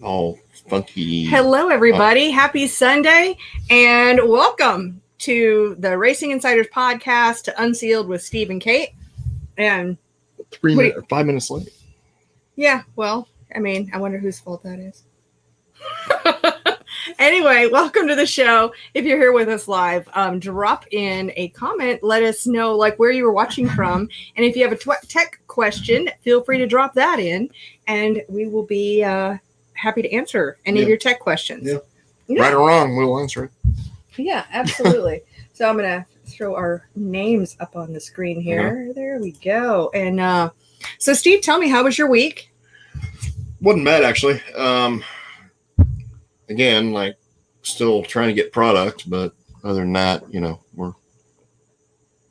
all funky. Hello, everybody. Happy Sunday, and welcome to the Racing Insiders podcast to Unsealed with Steve and Kate. And 5 minutes late. Yeah, well, I mean, I wonder whose fault that is. Anyway, welcome to the show. If you're here with us live, drop in a comment. Let us know like where you were watching from. And if you have a tech question, feel free to drop that in. And we will be happy to answer any of your tech questions. Yeah. Right or wrong, we'll answer it. Yeah, absolutely. So I'm going to throw our names up on the screen here. Yeah. There we go. And so, Steve, tell me, how was your week? Wasn't bad, actually. Again, like, still trying to get product, but other than that, we're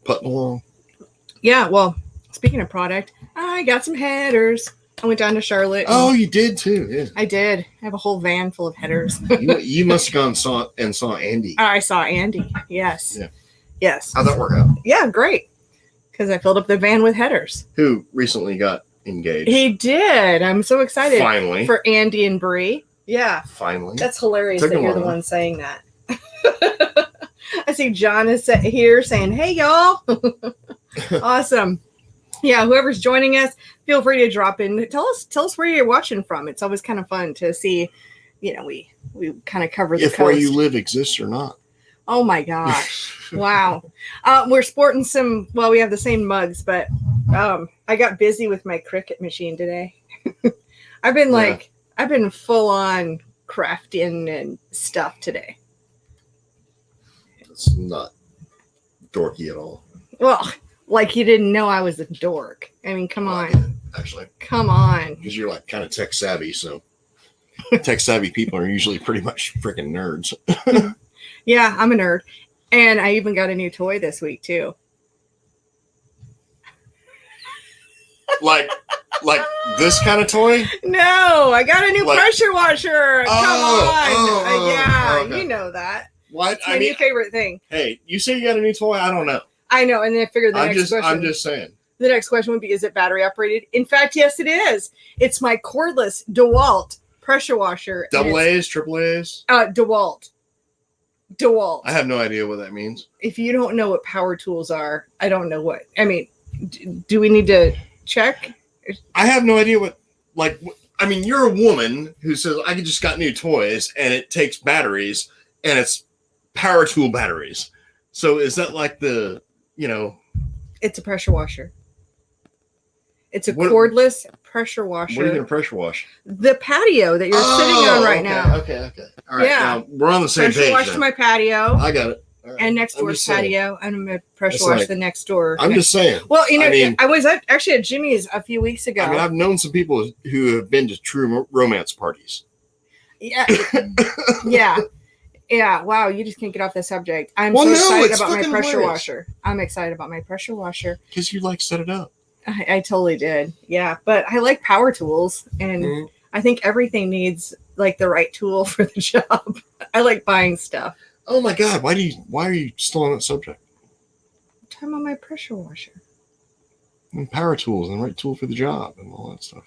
putting along. Yeah, well, speaking of product, I got some headers. I went down to Charlotte. Oh, you did too? Yeah, I did. I have a whole van full of headers. you must have gone and saw Andy. I saw Andy. Yes. Yeah. Yes. How'd that work out? Yeah, great. Because I filled up the van with headers. Who recently got engaged? He did. I'm so excited. Finally. For Andy and Bree. Yeah. Finally. That's hilarious that you're the one saying that. I see John is here saying, hey, y'all. Awesome. Yeah, whoever's joining us, feel free to drop in. Tell us where you're watching from. It's always kind of fun to see, we kind of cover the coast. Where you live exists or not. Oh, my gosh. Wow. We're sporting some, we have the same mugs, but I got busy with my Cricut machine today. I've been full on crafting and stuff today. It's not dorky at all. Well, like you didn't know I was a dork. I mean, come on. Actually. Come on. Because you're like kind of tech savvy, so tech savvy people are usually pretty much freaking nerds. Yeah, I'm a nerd. And I even got a new toy this week too. Like this kind of toy? No, I got a new pressure washer. Come on. Yeah, okay. You know that. What? It's my new favorite thing. Hey, you say you got a new toy? I don't know. I know, and then I figured I'm just saying. The next question would be, is it battery operated? In fact, yes, it is. It's my cordless DeWalt pressure washer. Double A's, triple A's? DeWalt. I have no idea what that means. If you don't know what power tools are, I don't know what. I mean, do we need to check? I have no idea what, you're a woman who says, I just got new toys, and it takes batteries, and it's power tool batteries. So is that like the, It's a pressure washer. It's a cordless pressure washer. What are you going to pressure wash? The patio that you're sitting on right now. Okay. All right. Yeah. Now, we're on the same page. Pressure wash my patio. I got it. Right. And next door's patio. And I'm going to pressure wash the next door. I'm just saying. Well, I was actually at Jimmy's a few weeks ago. I've known some people who have been to true romance parties. Yeah. Yeah. Yeah, wow, you just can't get off the subject. I'm so excited about my pressure washer. I'm excited about my pressure washer. Because you set it up. I totally did. Yeah, but I like power tools, and I think everything needs the right tool for the job. I like buying stuff. Oh my God, why are you still on that subject? I'm talking about my pressure washer. And power tools and the right tool for the job and all that stuff.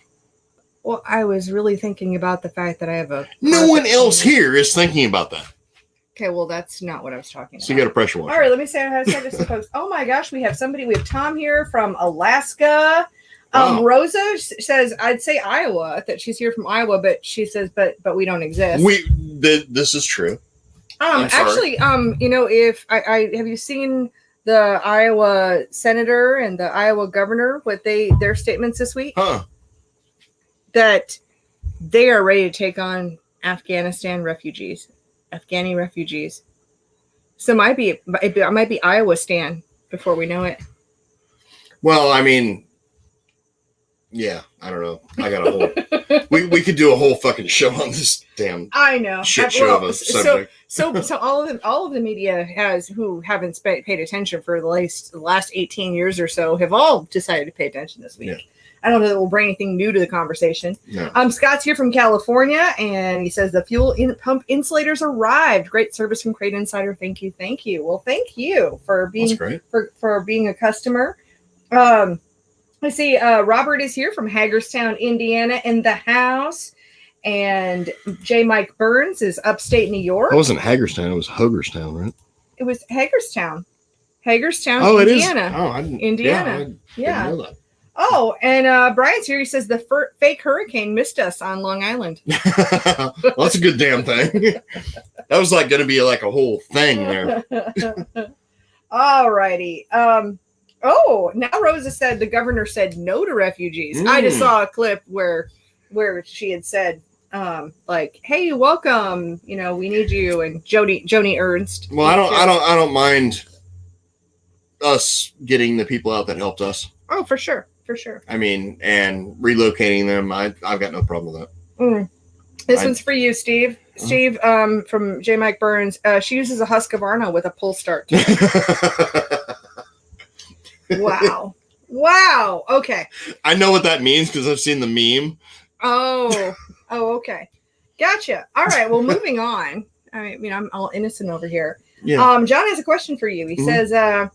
Well, I was really thinking about the fact that I have a... No one else here is thinking about that. Okay, well, that's not what I was talking about. So you got a pressure washer. All right, let me say how to say this to folks. Oh my gosh, we have Tom here from Alaska. Wow. Rosa says, I'd say Iowa, that she's here from Iowa, but she says, but we don't exist. This is true. Actually, if I have you seen the Iowa senator and the Iowa governor, their statements this week? Huh. That they are ready to take on Afghanistan refugees. Afghani refugees. So it might be Iowa Stan before we know it. Well, yeah, I don't know. I got a whole. we could do a whole fucking show on this damn. I know. Shit show of a subject. So all of the media who haven't paid attention for the last 18 years or so have all decided to pay attention this week. Yeah. I don't know that we'll bring anything new to the conversation. No. Scott's here from California, and he says the fuel pump insulators arrived. Great service from Crate Insider. Thank you. Well, thank you for being for being a customer. I see Robert is here from Hagerstown, Indiana, in the house. And J. Mike Burns is upstate New York. It wasn't Hagerstown. It was Hagerstown, right? It was Hagerstown. Hagerstown, Oh, Indiana. It is? Oh, I didn't. Indiana. Yeah. I didn't know that. Oh, and Brian's here. He says the fake hurricane missed us on Long Island. Well, that's a good damn thing. That was like going to be like a whole thing there. All righty. Oh, now Rosa said the governor said no to refugees. I just saw a clip where she had said, like, "Hey, welcome. You know, we need you." And Joni Ernst. Well, I don't mind us getting the people out that helped us. Oh, for sure. For sure. I mean, and relocating them, I've got no problem with that. This one's for you, Steve. Steve, from J. Mike Burns. She uses a Husqvarna with a pull start. Wow. Wow. Okay. I know what that means because I've seen the meme. Oh, okay. Gotcha. All right. Well, moving on. I mean, I'm all innocent over here. Yeah. John has a question for you. He says,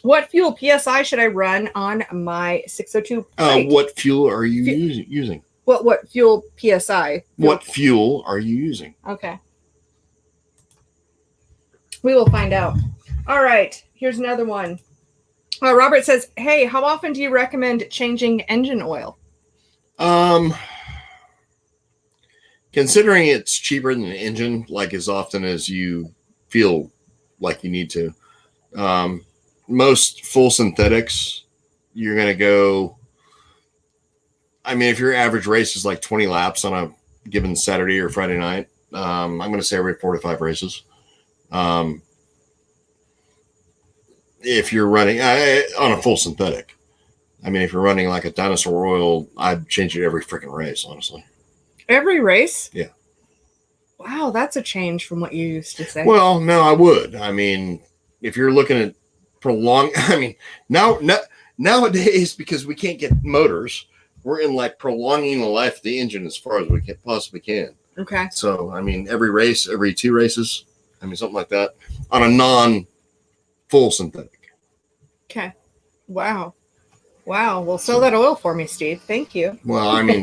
what fuel PSI should I run on my 602? What fuel are you using? What fuel PSI? What fuel are you using? Okay. We will find out. All right. Here's another one. Robert says, hey, how often do you recommend changing engine oil? Considering it's cheaper than an engine, like as often as you feel like you need to. Most full synthetics, you're going to go, I mean, if your average race is like 20 laps on a given Saturday or Friday night, I'm going to say every 4 to 5 races. If you're running on a full synthetic, I mean, if you're running like a dinosaur oil, I'd change it every freaking race, honestly. Every race? Yeah. Wow, that's a change from what you used to say. Well, no, I would. I mean, if you're looking at I mean, nowadays, because we can't get motors, we're in like prolonging the life of the engine as far as we can possibly can. Okay. So, I mean, every race, every 2 races, I mean, something like that on a non-full synthetic. Okay. Wow. Well, sell that oil for me, Steve. Thank you. Well, I mean,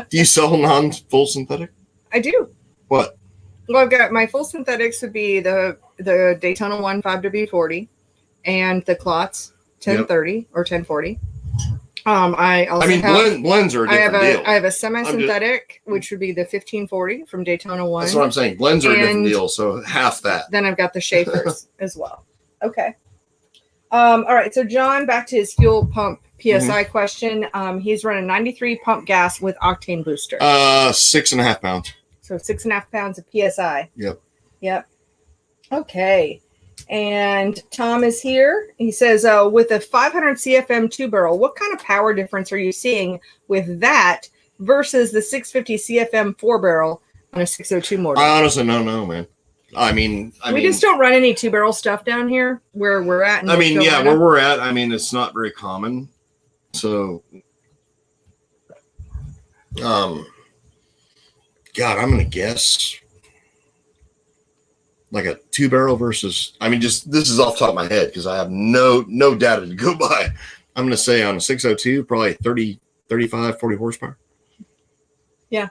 do you sell non-full synthetic? I do. What? Well, I've got my full synthetics would be the Daytona 1 5W40 and the Klotz 1030 or 1040. I also blends are a different deal. I have a semi-synthetic, which would be the 1540 from Daytona 1. That's what I'm saying. Blends are a different deal, so half that. Then I've got the Schaefer's as well. Okay. All right. So John, back to his fuel pump PSI question. He's running 93 pump gas with octane booster. 6.5 pounds. So 6.5 pounds of PSI. Yep. Okay. And Tom is here. He says, with a 500 CFM 2-barrel, what kind of power difference are you seeing with that versus the 650 CFM 4-barrel on a 602 motor? I honestly don't know, man. I mean, we just don't run any 2-barrel stuff down here where we're at. I mean, yeah, where we're at, I mean, it's not very common. So, God, I'm going to guess like a 2-barrel versus, I mean, just this is off the top of my head because I have no data to go by. I'm going to say on a 602, probably 30, 35, 40 horsepower. Yeah.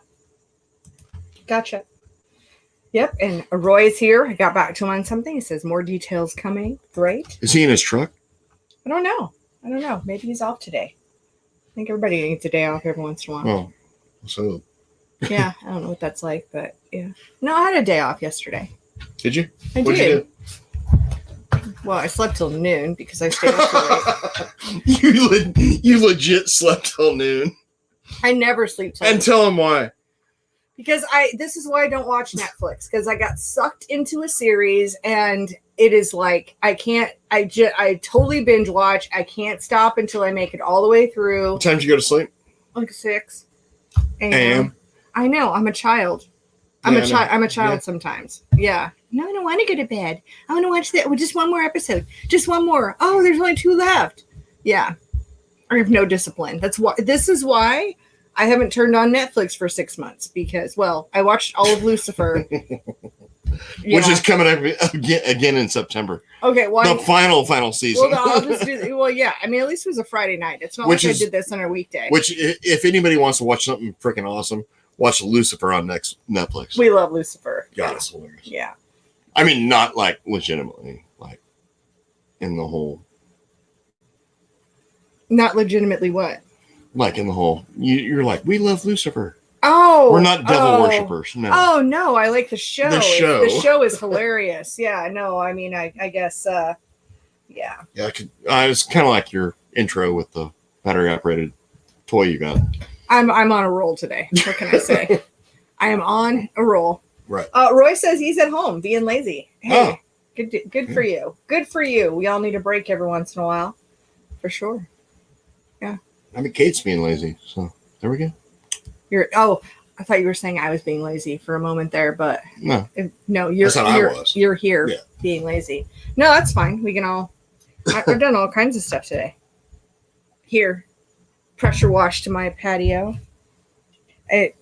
Gotcha. Yep. And Roy is here. I got back to him on something. He says more details coming. Great. Is he in his truck? I don't know. Maybe he's off today. I think everybody needs a day off every once in a while. Oh, so. Yeah. I don't know what that's like, but yeah. No, I had a day off yesterday. Did you? What'd you do? Well, I slept till noon because I stayed up too late. You legit slept till noon. I never sleep till noon. And tell him why. Because this is why I don't watch Netflix, because I got sucked into a series and it is like I totally binge watch. I can't stop until I make it all the way through. What time do you go to sleep? Like 6 a.m. I know, I'm a child. I'm a child sometimes. Yeah. No, I don't want to go to bed. I want to watch that. Just one more episode. Just one more. Oh, there's only 2 left. Yeah. I have no discipline. This is why I haven't turned on Netflix for 6 months because, well, I watched all of Lucifer which is coming up again in September. Okay, well, the final season. Well, I'll just do. Well, yeah. I mean, at least it was a Friday night. It's not like I did this on a weekday. Which, if anybody wants to watch something freaking awesome, watch Lucifer on Netflix. We love Lucifer. God, it's hilarious. Yeah. I mean, not like legitimately, like in the whole. Not legitimately what? Like in the whole, you're like, we love Lucifer. Oh, we're not devil worshippers. No. Oh no, I like the show. The show is hilarious. Yeah, no, I mean, I guess, yeah. Yeah, it's kind of like your intro with the battery operated toy you got. I'm on a roll today. What can I say? I am on a roll. Right. Roy says he's at home being lazy. Hey, good for Yeah. you. Good for you. We all need a break every once in a while, for sure. Yeah. I mean, Kate's being lazy, so there we go. I thought you were saying I was being lazy for a moment there, but no, you're here being lazy. No, that's fine. We can all. I've done all kinds of stuff today. Here, pressure wash to my patio. It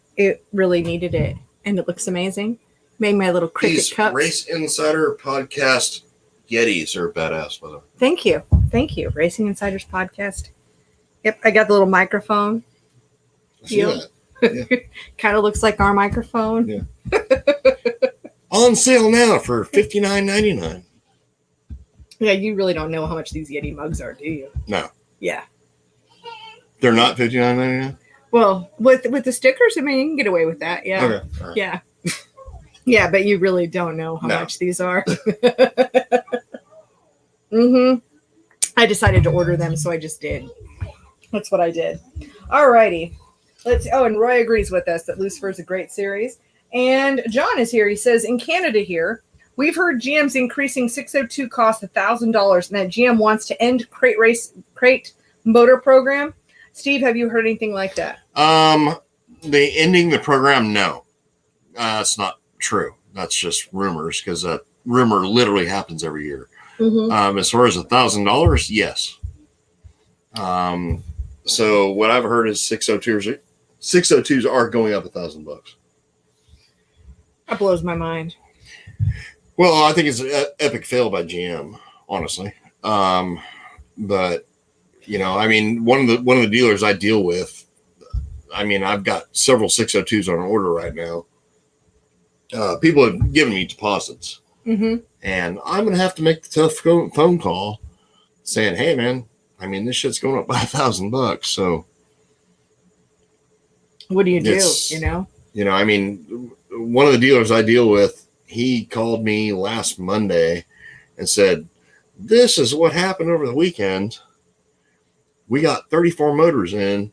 really needed it, and it looks amazing. Made my little cricket cups. Race Insider podcast Yetis are badass, by the way. Thank you. Racing Insiders podcast. Yep, I got the little microphone. I see that. Yeah. Kind of looks like our microphone. Yeah. On sale now for $59.99. Yeah, you really don't know how much these Yeti mugs are, do you? No. Yeah. They're not $59.99? Well, with the stickers, I mean, you can get away with that. Yeah. Okay. All right. Yeah. Yeah, but you really don't know how much these are. I decided to order them, so I just did. That's what I did. All righty. And Roy agrees with us that Lucifer is a great series. And John is here. He says, in Canada here, we've heard GM's increasing 602 cost $1,000 and that GM wants to end crate motor program. Steve, have you heard anything like that? The ending the program, no. It's not true. That's just rumors because that rumor literally happens every year. As far as $1,000, yes. So what I've heard is 602s are going up $1,000. That blows my mind. Well, I think it's an epic fail by GM, honestly. But I mean, one of the dealers I deal with, I mean, I've got several 602s on order right now. People have given me deposits, and I'm going to have to make the tough phone call saying, "Hey, man, I mean, this shit's going up by $1,000." So, what do you do? I mean, one of the dealers I deal with, he called me last Monday and said, "This is what happened over the weekend. We got 34 motors in,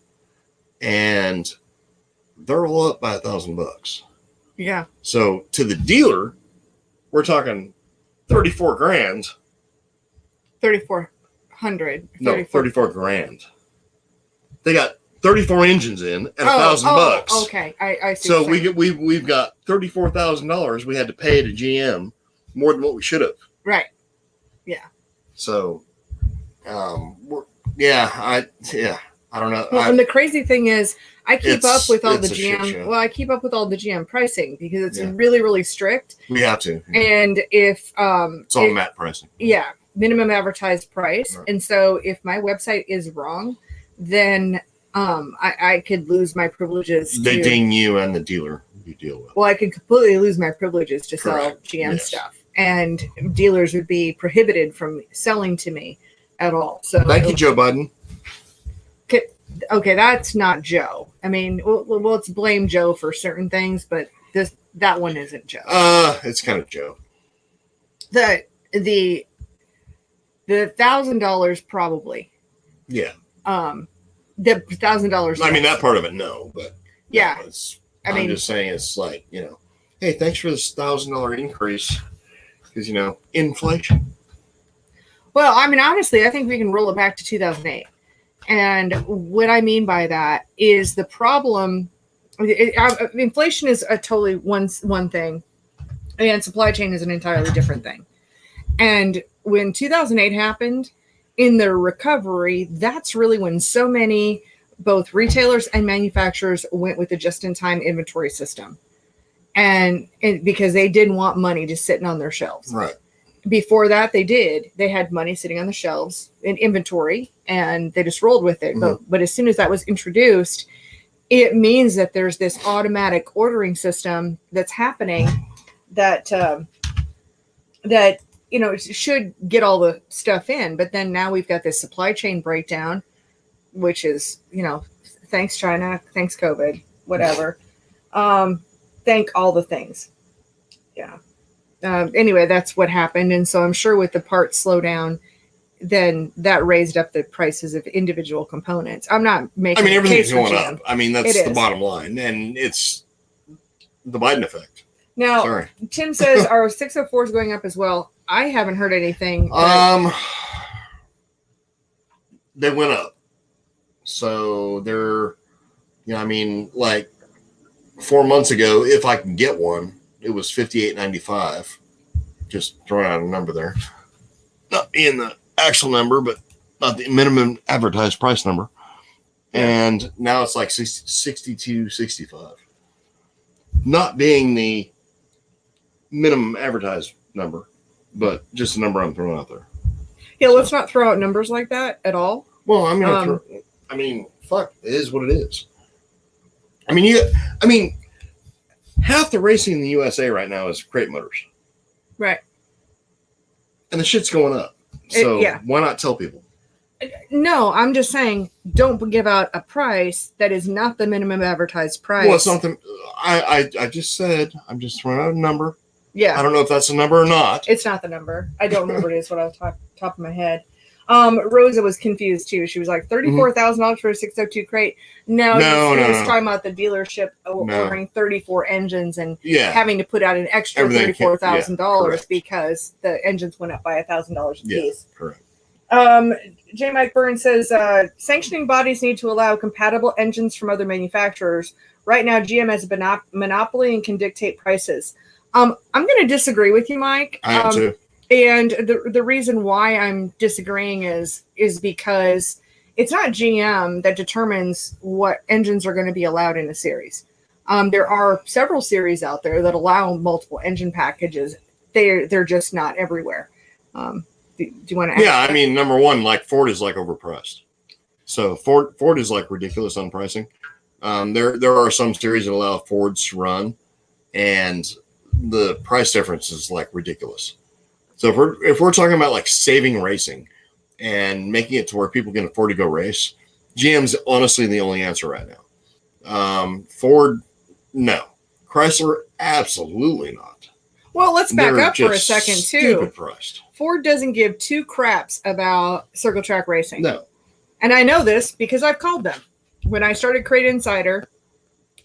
and they're all up by $1,000." Yeah. So to the dealer, we're talking 34 grand. 3,400. No, 34 grand. They got 34 engines in at $1,000. Okay, I see. So we've got $34,000 we had to pay to GM, more than what we should have. Right. Yeah. So, I don't know. Well, and the crazy thing is, I keep up with all the GM. GM. Well, I keep up with all the GM pricing because it's really, really strict. We have to. And if it's all MAT pricing. Yeah, minimum advertised price. Right. And so if my website is wrong, then I could lose my privileges. They ding you and the dealer you deal with. Well, I could completely lose my privileges to sell GM stuff, and dealers would be prohibited from selling to me at all. So thank you, Joe Biden. Okay, that's not Joe. I mean, well, let's blame Joe for certain things, but that one isn't Joe. It's kind of Joe. The $1,000 probably. Yeah. The $1,000. I mean, that part of it, no, but yeah. I'm just saying, it's like, hey, thanks for this $1,000 increase because inflation. Well, I mean, honestly, I think we can roll it back to 2008. And what I mean by that is the problem. Inflation is a totally one thing, and supply chain is an entirely different thing. And when 2008 happened, in the recovery, that's really when so many, both retailers and manufacturers, went with the just-in-time inventory system. and because they didn't want money just sitting on their shelves. Right. Before that, they had money sitting on the shelves in inventory, and they just rolled with it. Mm-hmm. But as soon as that was introduced, it means that there's this automatic ordering system that's happening that should get all the stuff in. But then now we've got this supply chain breakdown, which is, thanks China, thanks COVID, whatever. Thank all the things. Yeah. Anyway, that's what happened. And so I'm sure with the parts slowdown, then that raised up the prices of individual components. I'm not making everything's going up. That's the bottom line. And it's the Biden effect. Now, Sorry. Tim says our 604 is going up as well. I haven't heard anything. They went up. So they're, like 4 months ago, if I can get one, it was $58.95. Just throwing out a number there. Not being the actual number, but not the minimum advertised price number. And now it's like $62.65. Not being the minimum advertised number, but just a number I'm throwing out there. Yeah, let's not throw out numbers like that at all. Well, fuck, it is what it is. Half the racing in the USA right now is crate motors. Right. And the shit's going up. So why not tell people? No, I'm just saying, don't give out a price that is not the minimum advertised price. Well, it's not the. I just said I'm just throwing out a number. Yeah. I don't know if that's a number or not. It's not the number. I don't remember what it is. What I was top of my head. Rosa was confused too. She was like $34,000 for a 602 crate. No, he was talking about the dealership ordering 34 engines and having to put out an extra $34,000 because the engines went up by $1,000 a piece. Correct. J. Mike Burns says sanctioning bodies need to allow compatible engines from other manufacturers. Right now, GM has a monopoly and can dictate prices. I'm going to disagree with you, Mike. I am too. And the reason why I'm disagreeing is because it's not GM that determines what engines are going to be allowed in a series. There are several series out there that allow multiple engine packages. They're just not everywhere. Do you want to? Yeah, number one, like Ford is like overpriced. So Ford is like ridiculous on pricing. There are some series that allow Fords to run, and the price difference is like ridiculous. So if we're talking about like saving racing and making it to where people can afford to go race, GM's honestly the only answer right now. Ford, no. Chrysler, absolutely not. Well, let's back up for a second too. Stupid priced. Ford doesn't give two craps about circle track racing. No. And I know this because I've called them. When I started Crate Insider,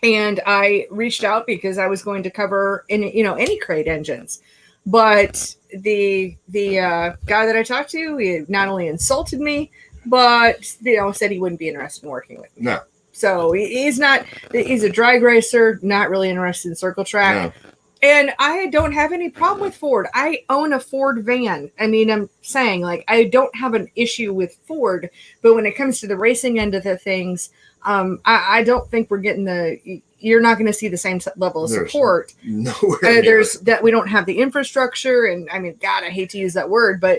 and I reached out because I was going to cover any crate engines. But the guy that I talked to, he not only insulted me, but said he wouldn't be interested in working with me. No. So he's a drag racer, not really interested in circle track. No. And I don't have any problem with Ford. I own a Ford van. I'm saying, I don't have an issue with Ford, but when it comes to the racing end of the things, I don't think we're getting you're not going to see the same level of support. Nowhere there's that we don't have the infrastructure. And God, I hate to use that word, but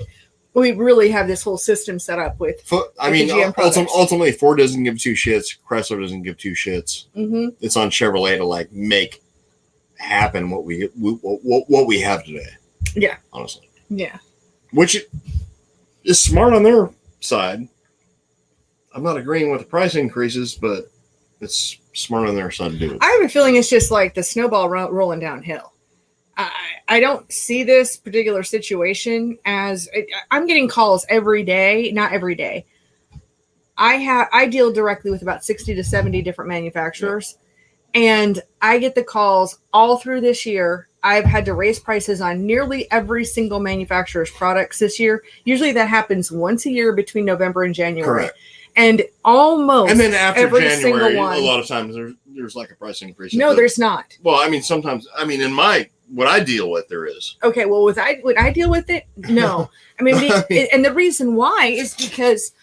we really have this whole system set up with. Ultimately, Ford doesn't give two shits. Chrysler doesn't give two shits. Mm-hmm. It's on Chevrolet to make happen what we have today. Yeah, honestly. Yeah, which is smart on their side. I'm not agreeing with the price increases, but it's smart on their side to do it. I have a feeling it's just like the snowball rolling downhill. I don't see this particular situation as I'm getting calls every day, not every day. I deal directly with about 60 to 70 different manufacturers, and I get the calls all through this year. I've had to raise prices on nearly every single manufacturer's products this year. Usually that happens once a year between November and January. Correct. And almost and then after every January, single one, a lot of times there's like a price increase. No, there's not. Well, sometimes, in what I deal with, there is. Okay, well, when I deal with it, no. And the reason why is because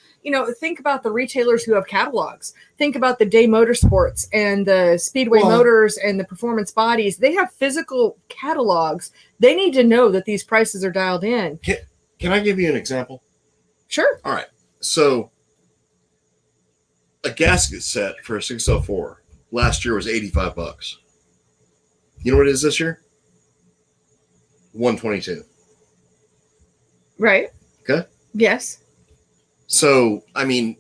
think about the retailers who have catalogs. Think about the Day Motorsports and the Speedway Motors and the Performance Bodies. They have physical catalogs. They need to know that these prices are dialed in. Can I give you an example? Sure. All right. So a gasket set for a 604 last year was $85. You know what it is this year? $122. Right. Okay. Yes. So, I mean,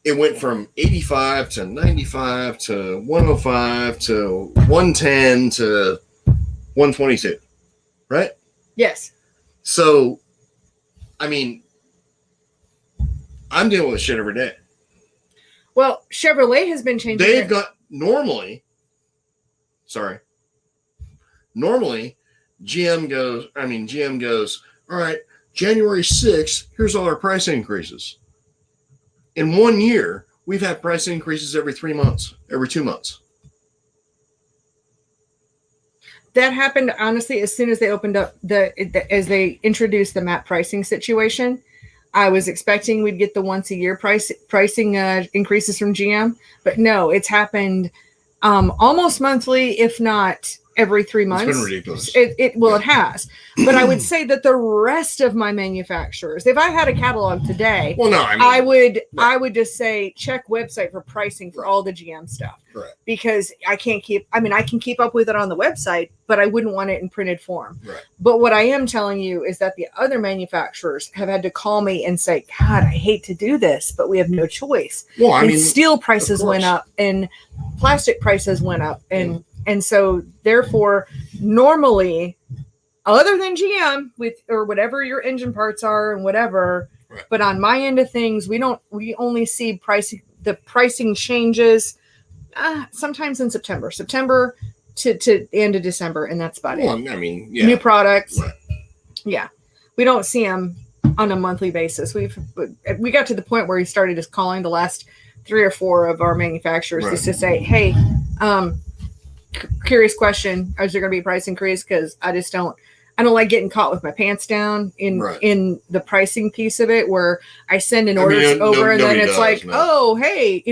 it went from 85 to 95 to 105 to 110 to 122. Right? Yes. So, I mean, I'm dealing with shit every day. Well, Chevrolet has been changing. They've got normally, GM goes, all right, January 6th, here's all our price increases. In 1 year, we've had price increases every 3 months, every 2 months. That happened, honestly, as soon as they opened up as they introduced the map pricing situation. I was expecting we'd get the once a year pricing increases from GM, but no, it's happened almost monthly, if not every 3 months. It's been ridiculous. It has. But I would say that the rest of my manufacturers, if I had a catalog today, I would just say check website for pricing for all the GM stuff. Correct. Because I can keep up with it on the website, but I wouldn't want it in printed form. Right. But what I am telling you is that the other manufacturers have had to call me and say, God, I hate to do this, but we have no choice. Well, steel prices went up and plastic prices went up. And so therefore, normally, other than GM or whatever your engine parts are and whatever, right. But on my end of things, we only see the pricing changes sometimes in September to the end of December, and that's about it. New products. Right. Yeah. We don't see them on a monthly basis. We got to the point where he started just calling the last 3 or 4 of our manufacturers just to say, hey, curious question, is there going to be a price increase? Because I don't like getting caught with my pants down in the pricing piece of it, where I send an order over and then it's like, oh, hey,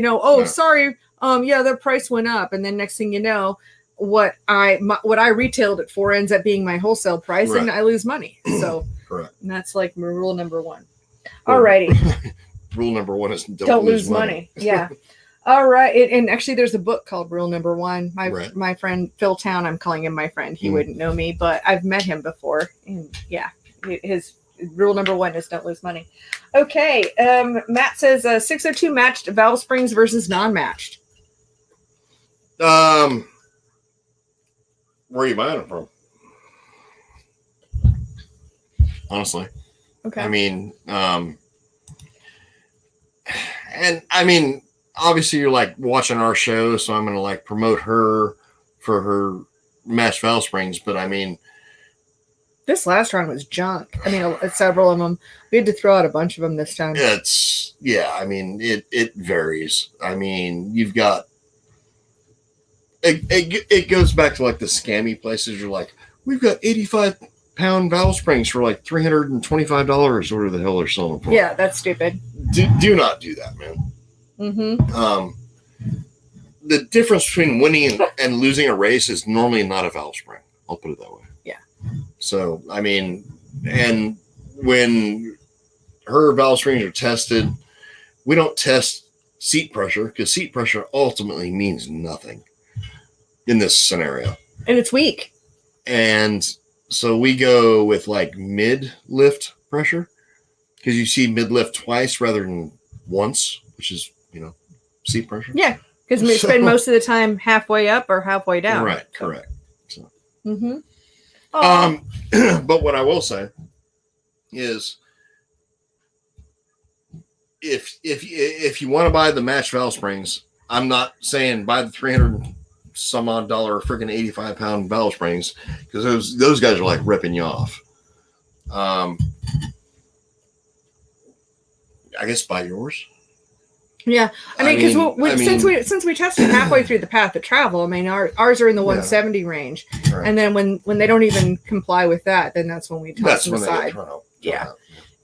sorry. The price went up. And then next thing you know, what I retailed it for ends up being my wholesale price, and I lose money. So correct. And that's like rule number 1. Alrighty. Rule number 1 is don't lose money. Yeah. All right. And actually, there's a book called Rule Number 1. My friend Phil Town, I'm calling him my friend. He wouldn't know me, but I've met him before. And yeah, his rule number 1 is don't lose money. Okay. Matt says 602 matched valve springs versus non-matched. Where are you buying it from? Honestly. Okay. Obviously you're like watching our show, so I'm going to like promote her for her matched valve springs. But this last round was junk. Several of them. We had to throw out a bunch of them this time. It varies. You've got, it goes back to like the scammy places. You're like, we've got 85-pound valve springs for like $325. Whatever the hell they're selling them for. Yeah, that's stupid. Do not do that, man. Mm-hmm. The difference between winning and losing a race is normally not a valve spring. I'll put it that way. Yeah. So, and when her valve springs are tested, we don't test seat pressure, because seat pressure ultimately means nothing in this scenario. And it's weak. And so we go with like mid-lift pressure, because you see mid-lift twice rather than once, which is, seat pressure. Yeah, because we spend most of the time halfway up or halfway down. Right, correct. So. Mm-hmm. But what I will say is, if you want to buy the matched valve springs, I'm not saying buy the $300 some odd freaking 85-pound valve springs, because those guys are like ripping you off. I guess buy yours. Yeah, since we tested halfway through the path of travel, ours are in the 170 range, right. And then when they don't even comply with that, then that's when we toss them aside.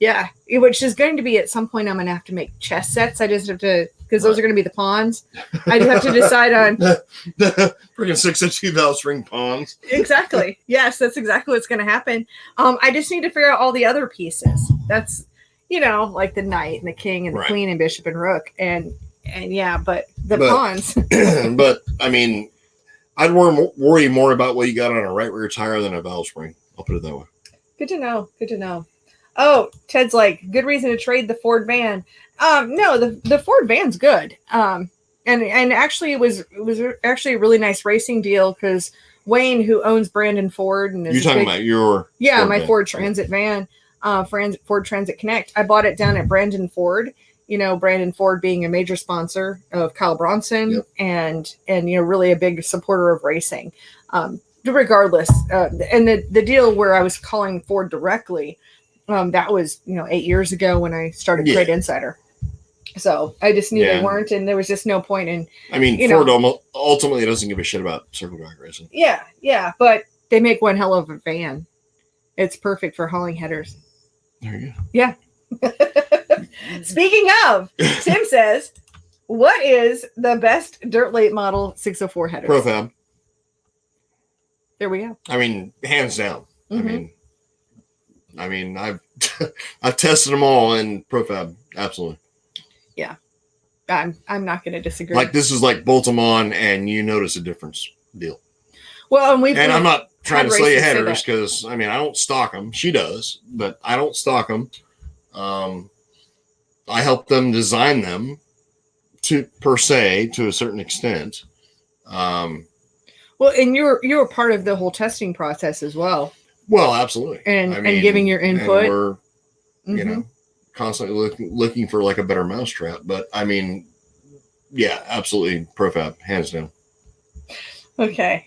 Yeah, which is going to be at some point. I'm going to have to make chess sets. I just have to, because those are going to be the pawns. I just have to decide on the freaking 6-inch valve string pawns. Exactly. Yes, that's exactly what's going to happen. I just need to figure out all the other pieces. That's, like the knight and the king and the queen and bishop and rook and yeah, but pawns. But I mean, I'd worry more about what you got on a right rear tire than a valve spring. I'll put it that way. Good to know. Good to know. Oh, Ted's like, good reason to trade the Ford van. No, the Ford van's good. And actually it was actually a really nice racing deal because Wayne, who owns Brandon Ford, and you're talking about your Ford my van. Ford Transit van, Ford Transit Connect. I bought it down at Brandon Ford. Brandon Ford being a major sponsor of Kyle Bronson and really a big supporter of racing. Regardless, and the deal where I was calling Ford directly. That was, 8 years ago when I started Crate Insider. So I just knew they weren't, and there was just no point in. I mean, Ford ultimately doesn't give a shit about circle drag racing. Yeah, but they make one hell of a van. It's perfect for hauling headers. There you go. Yeah. Speaking of, Tim says, what is the best dirt late model 604 header? Profab. There we go. I mean, hands down. Mm-hmm. I mean, I've tested them all, and Profab, absolutely. Yeah, I'm not going to disagree. Like this is like bolt them on, and you notice a difference deal. Well, and I'm not trying to sell you headers because I mean I don't stock them. She does, but I don't stock them. I help them design them to a certain extent. Well, and you're part of the whole testing process as well. Well, absolutely. And giving your input. And we're, constantly looking for like a better mousetrap. But I mean, yeah, absolutely. Profab, hands down. Okay.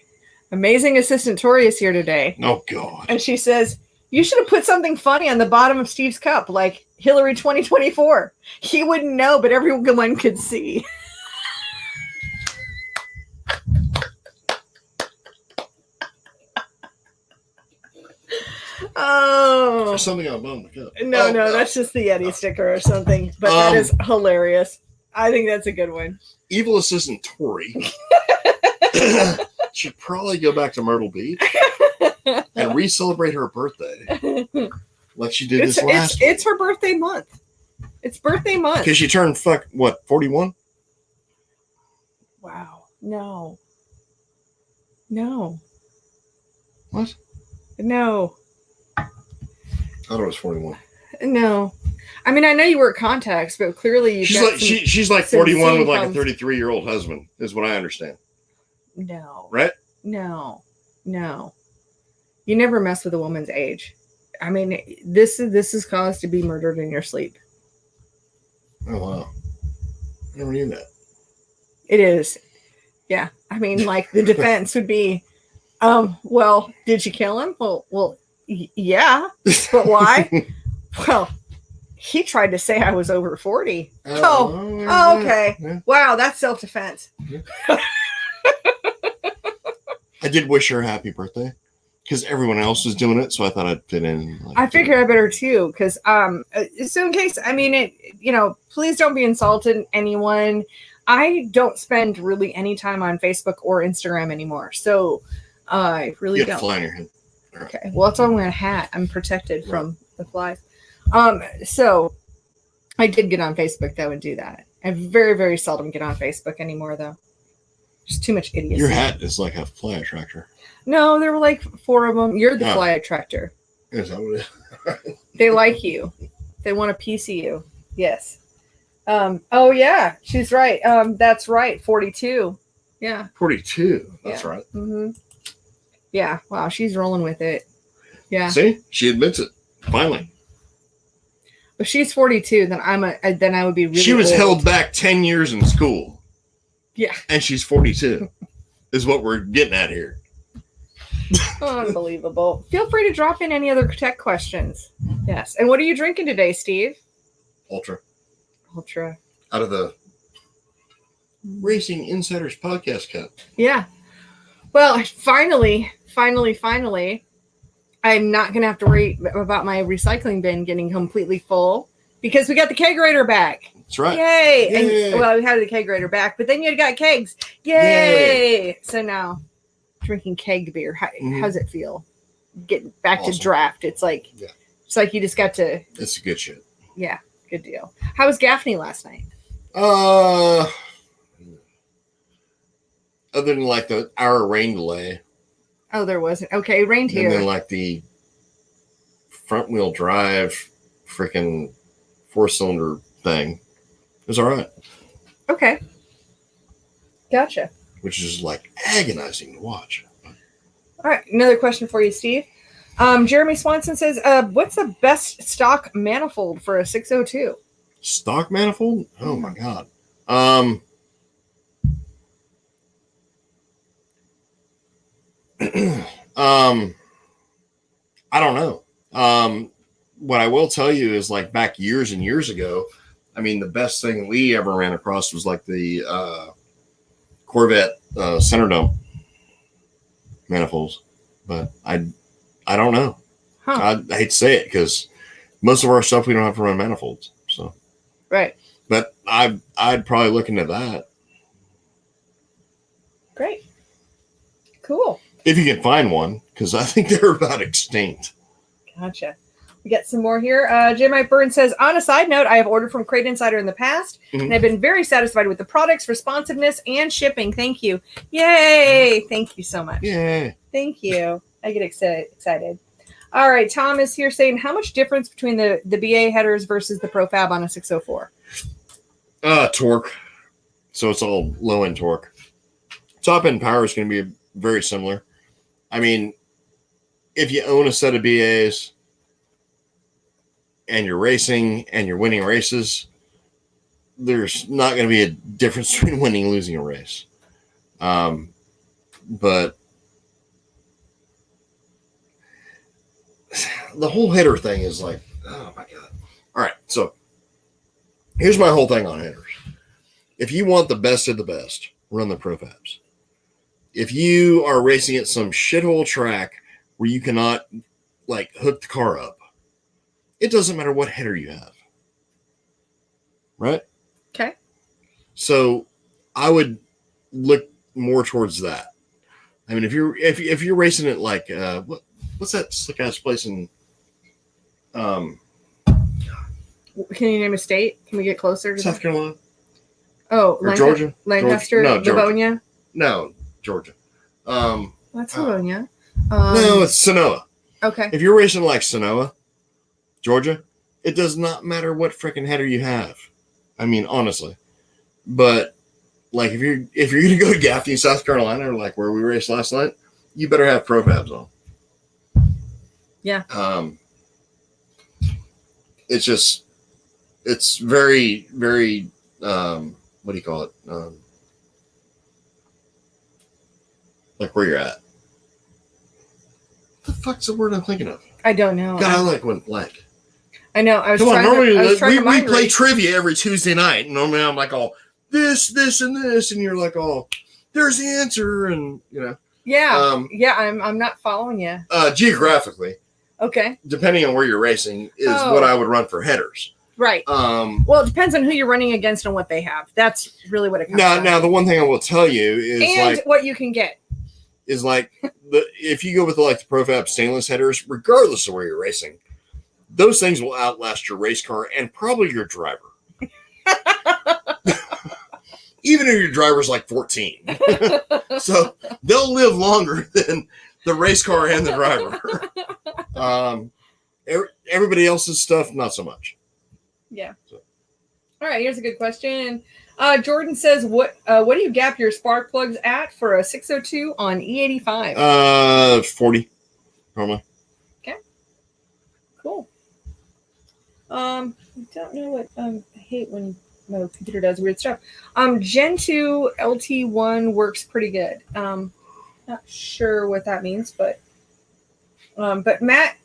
Amazing assistant Tori is here today. Oh, God. And she says, you should have put something funny on the bottom of Steve's cup, like Hillary 2024. He wouldn't know, but everyone could see. Oh, there's something on the bottom of the cup. No, that's just the Yeti sticker or something. But that is hilarious. I think that's a good one. Evil assistant Tori should probably go back to Myrtle Beach and re-celebrate her birthday, like she did this last. It's her birthday month. It's birthday month because she turned 41. Wow. No. What? No. I thought it was 41. No. I mean, I know you wear contacts, but clearly she's like 41 with like a 33-year-old husband, is what I understand. No. Right? No. You never mess with a woman's age. I mean, this is cause to be murdered in your sleep. Oh wow. I never knew that. It is. Yeah. I mean, like the defense would be, well, did you kill him? Well, yeah, but why? Well, he tried to say I was over 40. Oh, okay. Yeah. Wow, that's self-defense. Yeah. I did wish her a happy birthday because everyone else was doing it, so I thought I'd fit in. I figured I better too, because so in case, I mean, please don't be insulted, anyone. I don't spend really any time on Facebook or Instagram anymore, so I really don't. You have a fly in your head. Right. Okay, well, that's why I'm wearing a hat. I'm protected from the flies. So I did get on Facebook though and do that. I very, very seldom get on Facebook anymore though. There's too much idiocy. Your hat is like a fly attractor. No, there were like 4 of them. You're the fly attractor. Is that what it is? They like you. They want a piece of you. Yes. Oh yeah, she's right. That's right. 42. Yeah. 42. That's right. Mm-hmm. Yeah. Wow. She's rolling with it. Yeah. See, she admits it. Finally. If she's 42, then I would be really. She was old. held back 10 years in school. Yeah. And she's 42. Is what we're getting at here. Unbelievable. Feel free to drop in any other tech questions. Yes. And what are you drinking today, Steve? Ultra. Out of the Racing Insiders podcast cup. Yeah. Well, finally, I'm not going to have to worry about my recycling bin getting completely full because we got the kegerator back. That's right. Yay. Yay. And, well, we had the kegerator back, but then you got kegs. Yay. So now drinking keg beer. How's it feel? Getting back to draft. It's like you just got to. It's good shit. Yeah. Good deal. How was Gaffney last night? Other than like the hour rain delay. Oh, there wasn't. Okay, it rained here. And then like the front wheel drive freaking 4-cylinder thing. It was all right. Okay. Gotcha. Which is like agonizing to watch. All right, another question for you, Steve. Jeremy Swanson says, what's the best stock manifold for a 602? Stock manifold? Oh my God. I don't know. What I will tell you is like back years and years ago, I mean, the best thing we ever ran across was like the Corvette center dome manifolds, but I don't know. I hate to say it because most of our stuff we don't have to run manifolds. So right. But I'd probably look into that. Great. Cool. If you can find one, because I think they're about extinct. Gotcha. We got some more here. J. Mike Burns says, on a side note, I have ordered from Crate Insider in the past, and I've been very satisfied with the products, responsiveness, and shipping. Thank you. Yay. Thank you so much. Yay. Thank you. I get excited. All right. Tom is here saying, how much difference between the beya headers versus the Profab on a 604? Torque. So it's all low-end torque. Top-end power is going to be very similar. I mean, if you own a set of BAs and you're racing and you're winning races, there's not going to be a difference between winning and losing a race. But the whole header thing is like, oh my God. All right. So here's my whole thing on headers. If you want the best of the best, run the Profabs. If you are racing at some shithole track where you cannot like hook the car up, it doesn't matter what header you have. Right? Okay. So I would look more towards that. I mean, if you're racing it like what's that slick ass place in Can you name a state? Can we get closer to South Carolina? Oh, Georgia? Lancaster? Georgia. No, Livonia? No, Georgia. That's Livonia. No, it's Senoia. Okay. If you're racing like Senoia, Georgia, it does not matter what freaking header you have. I mean, honestly. But like if you're gonna go to Gaffney, South Carolina, or like where we raced last night, you better have Profabs on. Yeah. It's very, very what do you call it? Like where you're at. What the fuck's the word I'm thinking of? I don't know. God, I like went blank. I know. I was Come on, normally we play read. trivia every Tuesday night. And normally I'm like, oh, this, and this, and you're like, oh, there's the answer, and you know. Yeah. I'm not following you. Geographically. Okay. Depending on where you're racing is what I would run for headers. Right. Well, it depends on who you're running against and what they have. That's really what it comes down to. Now, the one thing I will tell you is and like, what you can get is like if you go with the Profab stainless headers, regardless of where you're racing, those things will outlast your race car and probably your driver. Even if your driver's like 14. So they'll live longer than the race car and the driver. Everybody else's stuff, not so much. Yeah. So. All right. Here's a good question. Jordan says, what do you gap your spark plugs at for a 602 on E85? 40 normally. Okay. Cool. I don't know what I hate when my computer does weird stuff. Gen 2 LT1 works pretty good. Not sure what that means, but Matt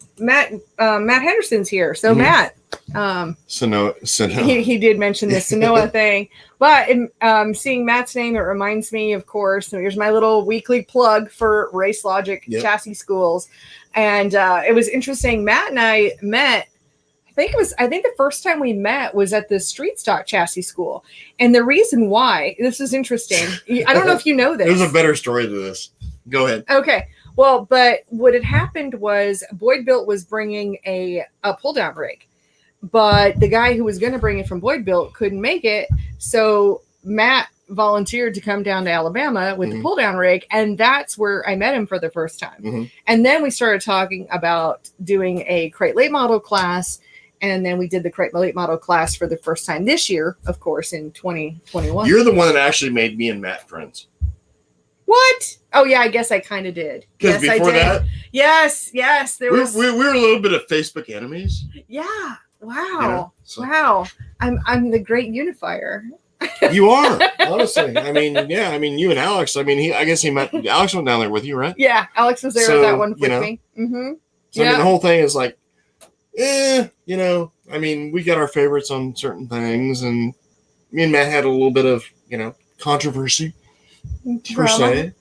Henderson's here. So Matt, Senoia. He did mention the Senoia thing, but seeing Matt's name, it reminds me, of course, here's my little weekly plug for Race Logic chassis schools. And it was interesting. Matt and I met, I think the first time we met was at the Street Stock Chassis School. And the reason why, this is interesting. I don't know if you know this. There's a better story to this. Go ahead. Okay. Well, but what had happened was Boyd Built was bringing a pull down rig, but the guy who was going to bring it from Boyd Built couldn't make it. So Matt volunteered to come down to Alabama with the pull down rig. And that's where I met him for the first time. And then we started talking about doing a crate late model class. And then we did the crate late model class for the first time this year, of course, in 2021. You're the one that actually made me and Matt friends. What? Oh, yeah, I guess I kind of did. Because yes, before that? Yes. We were a little bit of Facebook enemies. Yeah. Wow. You know, so. Wow. I'm the great unifier. You are, honestly. I mean, you and Alex, I guess he met, Alex went down there with you, right? Yeah, Alex was there with that one with me. So, I mean, the whole thing is like, we got our favorites on certain things, and me and Matt had a little bit of, controversy per se.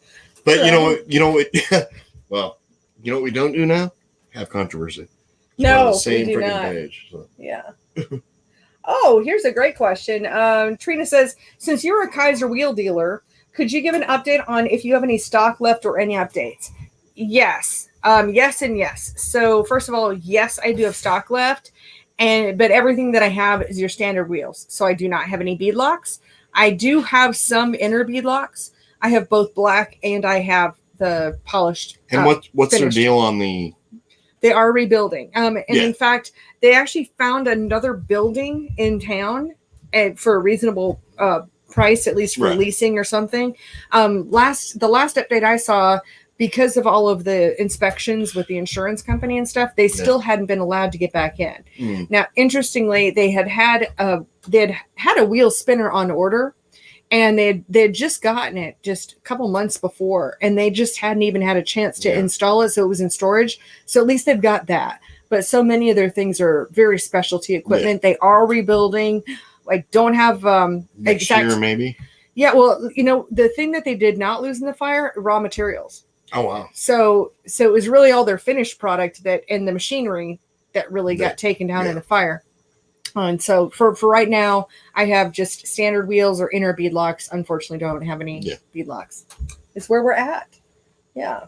But well, you know what we don't do now? Have controversy. No, same we do freaking not. page. So. Yeah. Oh, here's a great question. Trina says, since you're a Keizer Wheel Dealer, could you give an update on if you have any stock left or any updates? Yes. Yes and yes. So first of all, yes, I do have stock left, but everything that I have is your standard wheels. So I do not have any bead locks. I do have some inner bead locks. I have both black and I have the polished. And what's their deal on the? They are rebuilding. In fact, they actually found another building in town for a reasonable price, at least for leasing or something. The last update I saw, because of all of the inspections with the insurance company and stuff, they still hadn't been allowed to get back in. Now, interestingly, they had a wheel spinner on order, and they had just gotten it just a couple months before, and they just hadn't even had a chance to install it, so it was in storage. So at least they've got that. But so many of their things are very specialty equipment. They are rebuilding. I don't have next year maybe. Yeah, well, the thing that they did not lose in the fire, raw materials. Oh wow! So it was really all their finished product and the machinery that really got taken down in the fire. And so for right now, I have just standard wheels or inner bead locks. Unfortunately, don't have any bead locks. It's where we're at. Yeah.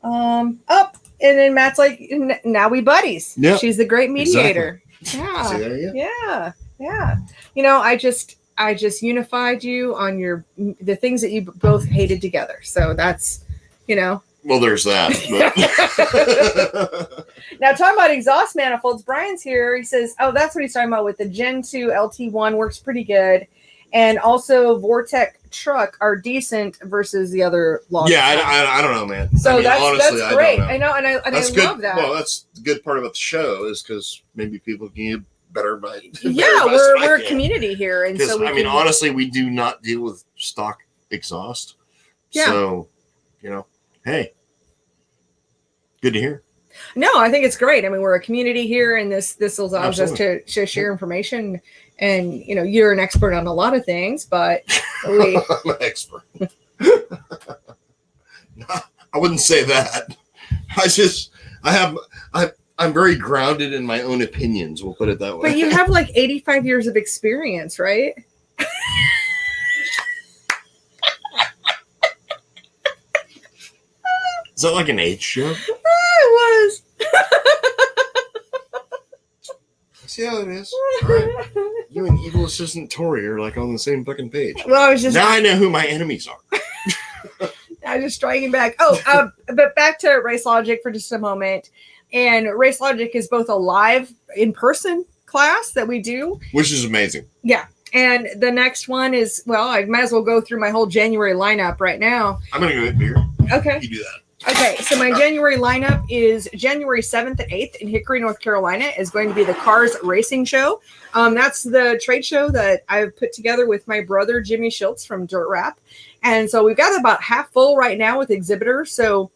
Up, and then Matt's like, now we buddies. Yeah. She's the great mediator. Exactly. Yeah. See, there you go. Yeah. I just unified you on the things that you both hated together. So that's. Well, there's that. Now, talking about exhaust manifolds, Brian's here. He says, oh, that's what he's talking about with the Gen 2 LT1 works pretty good. And also Vortec truck are decent versus the other long. Yeah, I don't know, man. So honestly, that's great. I know, and I love that. Well, that's the good part about the show is because maybe people can get better by. We're a community here. And so honestly, we do not deal with stock exhaust. Yeah. So, hey, good to hear. No, I think it's great. We're a community here, and this allows us to share information. And you're an expert on a lot of things, but I'm an expert. No, I wouldn't say that. I'm very grounded in my own opinions. We'll put it that way. But you have like 85 years of experience, right? Is that like an age show? It was. See how it is. All right. You and evil assistant Tori are like on the same fucking page. Well, I know who my enemies are. I was just striking back. Oh, but back to Race Logic for just a moment. And Race Logic is both a live in-person class that we do, which is amazing. Yeah. And the next one is, I might as well go through my whole January lineup right now. I'm going to go get beer. Okay. You do that. Okay, so my January lineup is January 7th and 8th in Hickory, North Carolina is going to be the Cars Racing Show. That's the trade show that I've put together with my brother, Jimmy Schultz from Dirt Rap. And so we've got about half full right now with exhibitors. So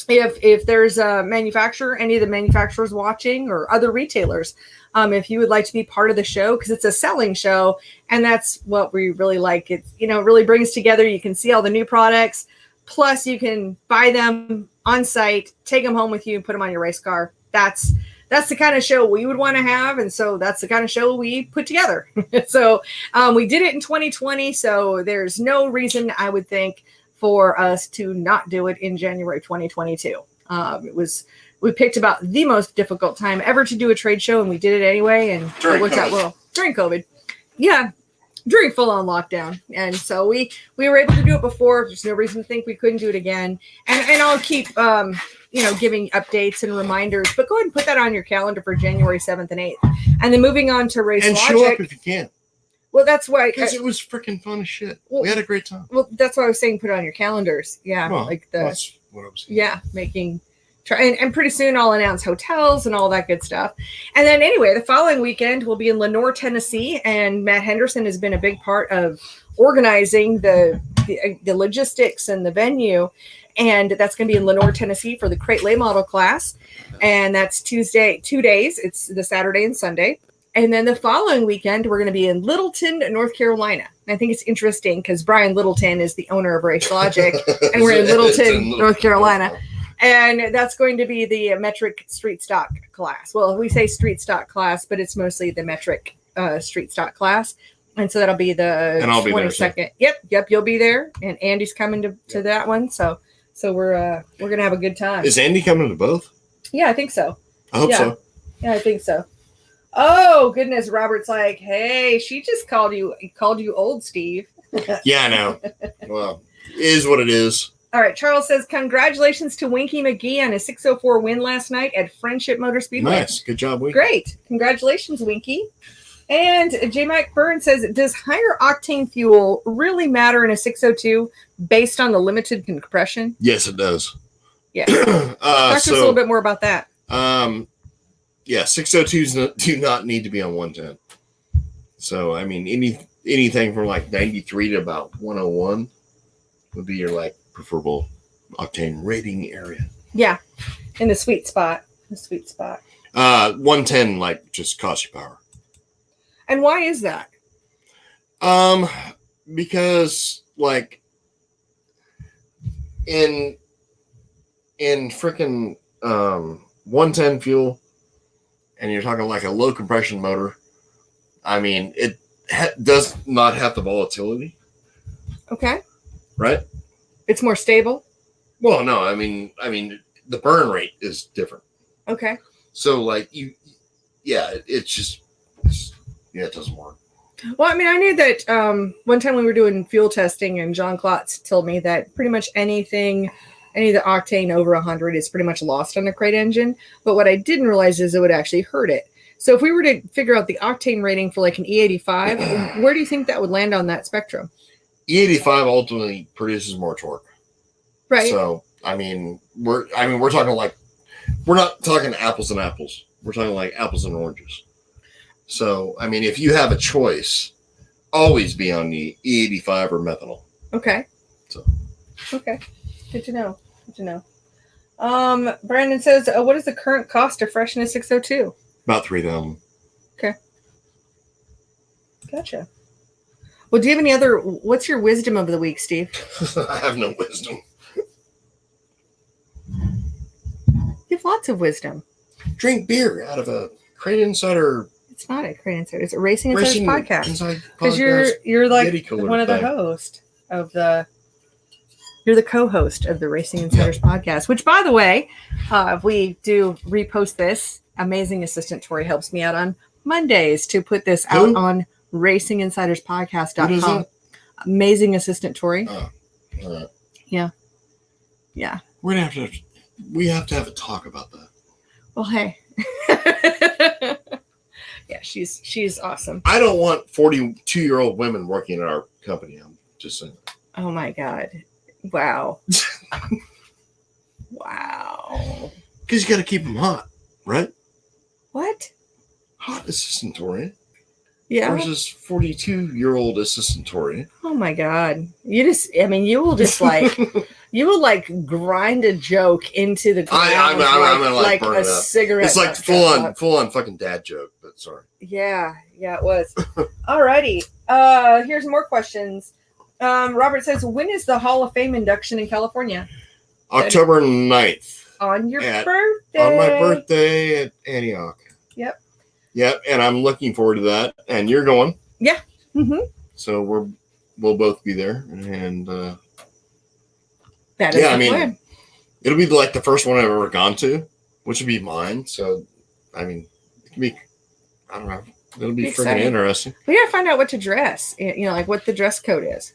if there's a manufacturer, any of the manufacturers watching or other retailers, if you would like to be part of the show, because it's a selling show, and that's what we really like. It really brings together. You can see all the new products, plus you can buy them on site, take them home with you, and put them on your race car. That's the kind of show we would want to have, and so that's the kind of show we put together. So we did it in 2020, so there's no reason, I would think, for us to not do it in January 2022. We picked about the most difficult time ever to do a trade show, and we did it anyway, and it worked out well. During COVID. Yeah, during full-on lockdown. And so we were able to do it before. There's no reason to think we couldn't do it again. And I'll keep giving updates and reminders, but go ahead and put that on your calendar for January 7th and 8th. And then moving on to Race and Logic. Show up if you can. Well, that's why. Because it was freaking fun as shit. We had a great time. Well, that's why I was saying put it on your calendars. Yeah. Well, that's what I was saying. Yeah, and pretty soon I'll announce hotels and all that good stuff. And then anyway, the following weekend we'll be in Lenoir, Tennessee, and Matt Henderson has been a big part of organizing the logistics and the venue. And that's going to be in Lenoir, Tennessee for the Crate Lay Model class. And that's Tuesday, 2 days. It's the Saturday and Sunday. And then the following weekend, we're going to be in Littleton, North Carolina. And I think it's interesting because Brian Littleton is the owner of Race Logic, and we're in Littleton, North Carolina. And that's going to be the metric street stock class. Well, we say street stock class, but it's mostly the metric street stock class. And so that'll be the 22nd. Yep, you'll be there. And Andy's coming to that one. So we're going to have a good time. Is Andy coming to both? Yeah, I think so. I hope so. Yeah, I think so. Oh, goodness. Robert's like, hey, she just called you old, Steve. Yeah, I know. Well, it is what it is. All right. Charles says, congratulations to Winky McGee on his 604 win last night at Friendship Motor Speedway. Nice. Good job, Winky. Great. Congratulations, Winky. And J. Mike Byrne says, does higher octane fuel really matter in a 602 based on the limited compression? Yes, it does. Yeah. Talk to us a little bit more about that. Yeah, 602s do not need to be on 110. So, I mean, anything from like 93 to about 101 would be your like preferable octane rating area. Yeah, in the sweet spot. 110 like just costs you power. And why is that? Because like in freaking 110 fuel, and you're talking like a low compression motor, I mean, it does not have the volatility. Okay. Right? It's more stable? Well, no, I mean, the burn rate is different. Okay. So, like, it doesn't work. Well, I mean, I knew that one time we were doing fuel testing, and John Klotz told me that pretty much any of the octane over 100 is pretty much lost on the crate engine. But what I didn't realize is it would actually hurt it. So if we were to figure out the octane rating for like an E85, where do you think that would land on that spectrum? E85 ultimately produces more torque. Right. So, we're talking like, we're not talking apples and apples. We're talking like apples and oranges. So, I mean, if you have a choice, always be on the E85 or methanol. Okay. So. Okay. Good to know. Brandon says, what is the current cost of freshen a 602? About $3,000. Okay. Gotcha. Well, do you have what's your wisdom of the week, Steve? I have no wisdom. You have lots of wisdom. Drink beer out of a Crate Insider. It's not a Crate Insider. It's a Racing Insider podcast. Because you're like one of the hosts of the. You're the co-host of the Racing Insiders podcast. Which, by the way, if we do repost this, amazing assistant Tori helps me out on Mondays to put this out on RacingInsidersPodcast.com. Amazing assistant Tori. Oh, all right. Yeah. We have to have a talk about that. Well, hey. Yeah, she's awesome. I don't want 42-year-old women working at our company. I'm just saying. Oh my God. Wow. Wow. Because you got to keep them hot, right? What? Hot assistant Tori. Yeah. Versus 42-year-old assistant Tori. Oh my God. You will just like You would like grind a joke into the ground I'm gonna like burn a it up. cigarette. It's like full on fucking dad joke, but sorry. Yeah, it was. Alrighty. Here's more questions. Robert says, when is the Hall of Fame induction in California? October 9th. On your birthday. On my birthday at Antioch. Yep, and I'm looking forward to that. And you're going. Yeah. Mm-hmm. So we'll both be there. And that is the plan. It'll be like the first one I've ever gone to, which would be mine. So, I mean, it can be, I don't know. It'll be freaking interesting. We gotta find out what to dress. You know, like what the dress code is.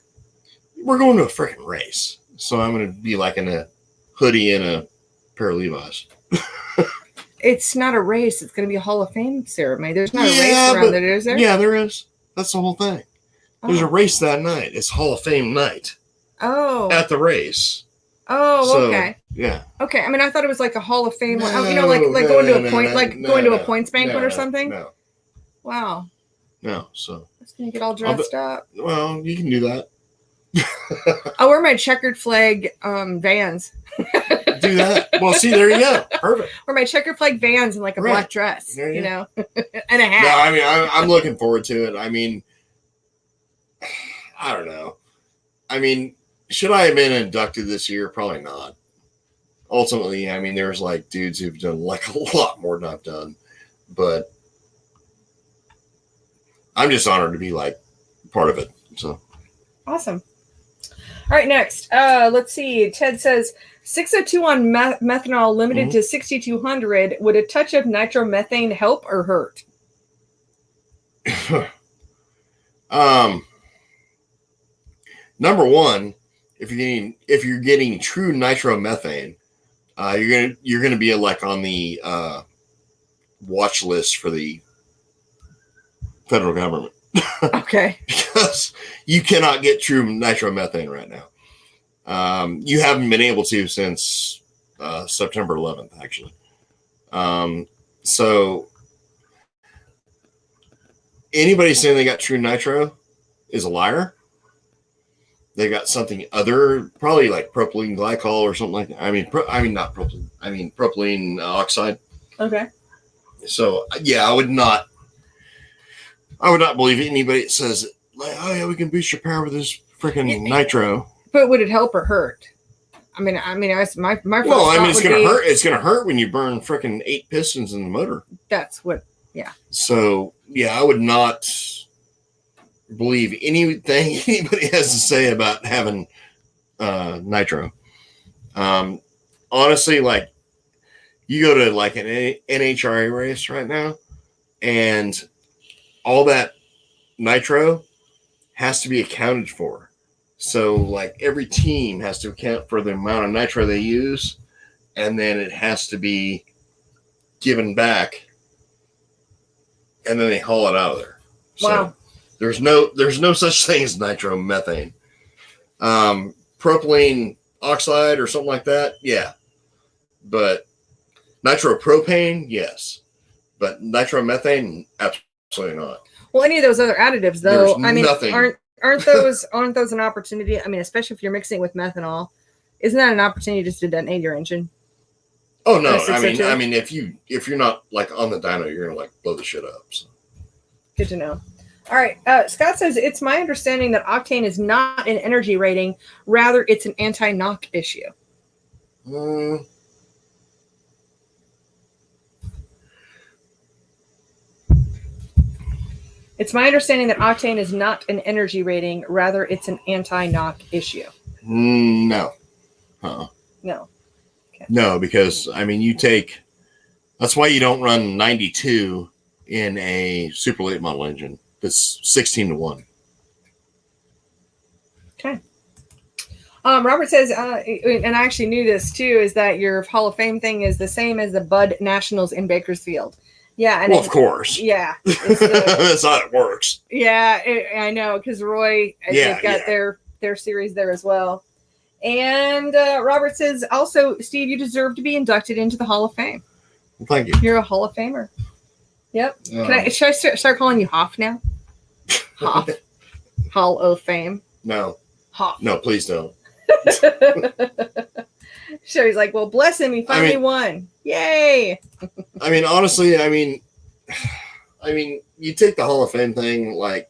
We're going to a freaking race. So I'm going to be like in a hoodie and a pair of Levi's. It's not a race. It's going to be a Hall of Fame ceremony. There's not a race around it, is there? Yeah, there is. That's the whole thing. There's a race that night. It's Hall of Fame night. Oh. At the race. Oh, so, okay. Yeah. Okay. I mean, I thought it was like a Hall of Fame. You know, like going to a point, going to a points banquet or something. No. Wow. No. So. I was going to get all dressed up. Well, you can do that. I'll wear my checkered flag Vans. Do that. Well, see, there you go. Perfect. Or my checkered flag Vans and like a black dress, you know, and a hat. No, I mean, I'm looking forward to it. I mean, I don't know. I mean, should I have been inducted this year? Probably not. Ultimately, I mean, there's like dudes who've done like a lot more than I've done, but I'm just honored to be like part of it. So awesome. All right, next. Let's see. Ted says 602 on methanol limited to 6,200. Would a touch of nitromethane help or hurt? Number one, if you're getting true nitromethane, you're gonna be like on the watch list for the federal government. Okay. Because you cannot get true nitromethane right now. You haven't been able to since September 11th, actually. So anybody saying they got true nitro is a liar. They got something other, probably like propylene glycol or something like that. I mean not propylene. I mean propylene oxide. Okay. So yeah, I would not believe anybody that says like, oh yeah, we can boost your power with this freaking nitro. But would it help or hurt? I mean, it's my well, I mean, it's gonna hurt. It's gonna hurt when you burn freaking 8 pistons in the motor. That's what. Yeah. So yeah, I would not believe anything anybody has to say about having nitro. Honestly, like you go to like an NHRA race right now, and all that nitro has to be accounted for. So like every team has to account for the amount of nitro they use, and then it has to be given back, and then they haul it out of there. Wow. So there's no such thing as nitromethane. Propylene oxide or something like that, yeah. But nitropropane, yes. But nitromethane, absolutely not. Well, any of those other additives, though, There's I mean, nothing. aren't those an opportunity? I mean, especially if you're mixing it with methanol, isn't that an opportunity just to detonate your engine? Oh no, I mean, if you're not like on the dyno, you're gonna like blow the shit up. So. Good to know. All right, Scott says it's my understanding that octane is not an energy rating, rather it's an anti-knock issue. It's my understanding that octane is not an energy rating, rather it's an anti-knock issue. No. No. Okay. No, because I mean, that's why you don't run 92 in a super late model engine. That's 16-1. Okay. Robert says, and I actually knew this too, is that your Hall of Fame thing is the same as the Bud Nationals in Bakersfield. Yeah. And well, of course. Yeah. That's how it works. Yeah, I know, because Roy, they've got their series there as well. And Robert says, also, Steve, you deserve to be inducted into the Hall of Fame. Well, thank you. You're a Hall of Famer. Yep. Should I start calling you Hoff now? Hoff. Hall of Fame. No. Hoff. No, please don't. So he's like, well, bless him. He finally won. Yay. I mean, honestly, I mean, you take the Hall of Fame thing, like,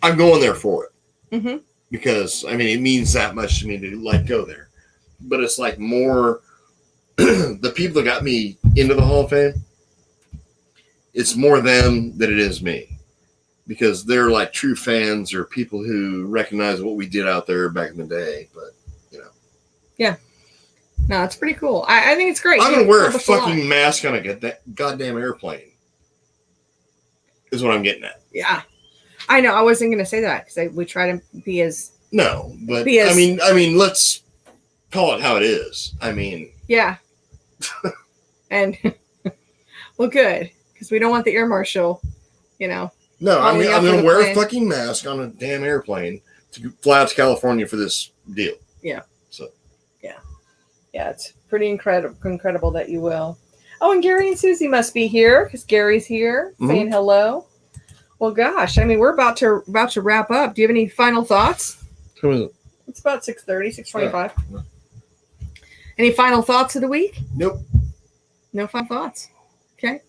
I'm going there for it. Mm-hmm. Because, I mean, it means that much to me to, like, go there. But it's, like, more, the people that got me into the Hall of Fame, it's more them than it is me. Because they're, like, true fans or people who recognize what we did out there back in the day. But, you know. Yeah. No, it's pretty cool. I think it's great. I'm going to wear a fucking mask on a goddamn airplane. Is what I'm getting at. Yeah. I know. I wasn't going to say that because we try to be as... No, but I mean, let's call it how it is. I mean... Yeah. And, well, good. Because we don't want the air marshal, you know... No, I'm going to wear a fucking mask on a damn airplane to fly out to California for this deal. Yeah. So. Yeah. Yeah, it's pretty incredible that you will. Oh, and Gary and Susie must be here because Gary's here saying hello. Well, gosh, I mean, we're about to wrap up. Do you have any final thoughts? Who is it? It's about 6:30, 6:25. No. Any final thoughts of the week? Nope. No final thoughts. Okay.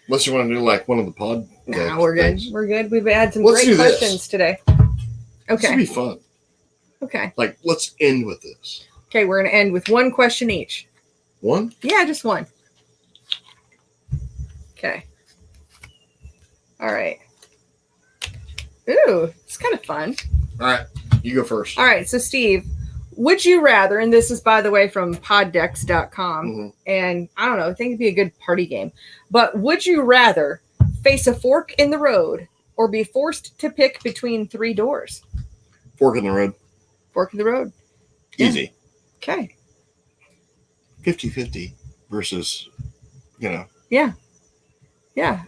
Unless you want to do like one of the pod. No, we're good. We're good. We've had some great questions today. Okay. This will be fun. Okay. Like, let's end with this. Okay, we're going to end with one question each. One? Yeah, just one. Okay. All right. Ooh, it's kind of fun. All right. You go first. All right. So, Steve, would you rather, and this is, by the way, from poddex.com, and I don't know, I think it'd be a good party game, but would you rather face a fork in the road or be forced to pick between 3 doors? Fork in the road. Fork in the road. Easy. Yeah. Okay. 50-50 versus, you know. Yeah. Yeah.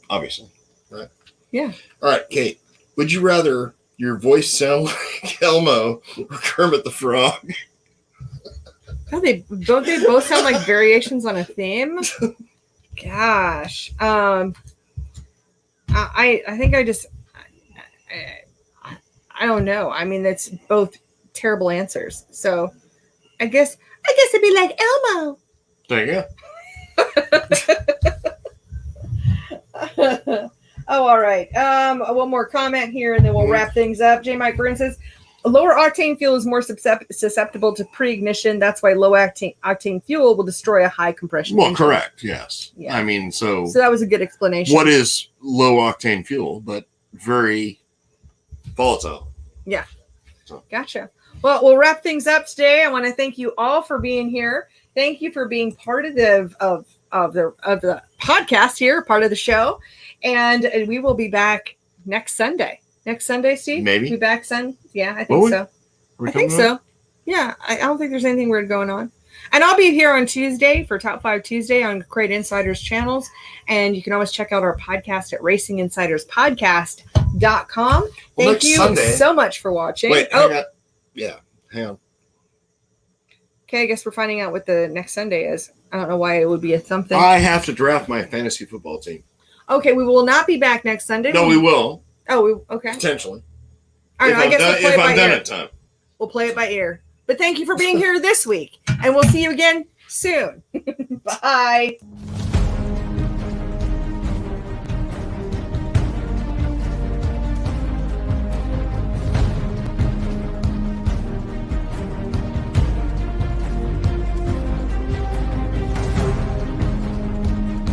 Obviously. Right? Yeah. All right, Kate. Would you rather your voice sound like Elmo or Kermit the Frog? Oh, don't they both sound like variations on a theme? Gosh. I think I don't know. I mean, that's both terrible answers. So I guess it'd be like Elmo. There you go. Oh, all right. One more comment here, and then we'll wrap things up. J. Mike Burns says, lower octane fuel is more susceptible to pre-ignition. That's why low octane fuel will destroy a high compression engine. Correct. Yes. Yeah. I mean, so that was a good explanation. What is low octane fuel? But very volatile. Yeah. So. Gotcha. Well, we'll wrap things up today. I want to thank you all for being here. Thank you for being part of the podcast here, part of the show. And we will be back next Sunday. Next Sunday, Steve? Maybe. Be back Sunday? Yeah, I think so. I think so. On? Yeah, I don't think there's anything weird going on. And I'll be here on Tuesday for Top 5 Tuesday on Crate Insiders channels. And you can always check out our podcast at RacingInsidersPodcast.com. Thank you so much for watching. Wait, hang on. Okay, I guess we're finding out what the next Sunday is. I don't know why it would be a something. I have to draft my fantasy football team. Okay, we will not be back next Sunday. No, we will. Oh, okay. Potentially. All right, I guess we'll play it by ear. If I'm done at time. We'll play it by ear. But thank you for being here this week, and we'll see you again soon. Bye.